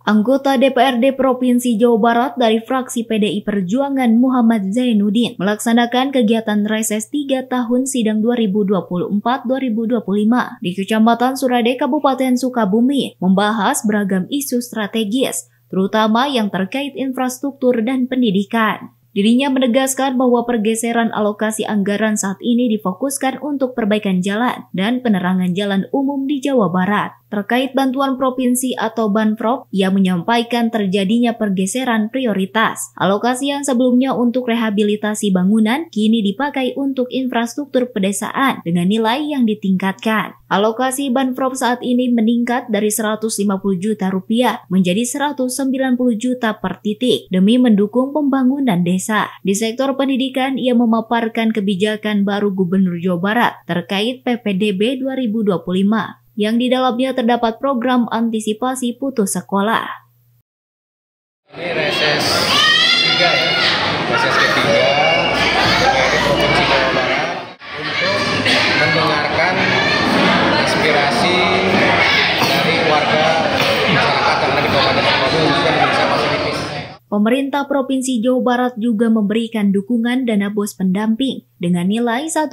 Anggota DPRD Provinsi Jawa Barat dari fraksi PDI Perjuangan Muhammad Zainuddin melaksanakan kegiatan reses 3 tahun sidang 2024-2025 di Kecamatan Surade, Kabupaten Sukabumi, membahas beragam isu strategis, terutama yang terkait infrastruktur dan pendidikan. Dirinya menegaskan bahwa pergeseran alokasi anggaran saat ini difokuskan untuk perbaikan jalan dan penerangan jalan umum di Jawa Barat. Terkait bantuan provinsi atau Banprop, ia menyampaikan terjadinya pergeseran prioritas. Alokasi yang sebelumnya untuk rehabilitasi bangunan kini dipakai untuk infrastruktur pedesaan dengan nilai yang ditingkatkan. Alokasi Banprop saat ini meningkat dari 150 juta rupiah menjadi 190 juta per titik demi mendukung pembangunan desa. Di sektor pendidikan, ia memaparkan kebijakan baru Gubernur Jawa Barat terkait PPDB 2025. Yang di dalamnya terdapat program antisipasi putus sekolah. Ini reses 3 ya, reses ketiga dari Provinsi Jawa Barat untuk mendengarkan aspirasi dari warga masyarakat yang ada di Kabupaten Sukabumi khususnya di Desa Pasiritis. Pemerintah Provinsi Jawa Barat juga memberikan dukungan dana BOS pendamping dengan nilai 1,5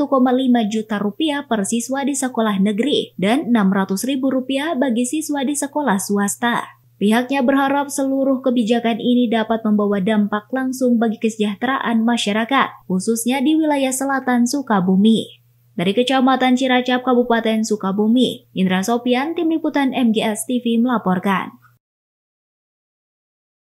juta rupiah per siswa di sekolah negeri dan 600.000 rupiah bagi siswa di sekolah swasta. Pihaknya berharap seluruh kebijakan ini dapat membawa dampak langsung bagi kesejahteraan masyarakat, khususnya di wilayah selatan Sukabumi. Dari Kecamatan Ciracap, Kabupaten Sukabumi, Indra Sopian, Tim Liputan MGS TV melaporkan.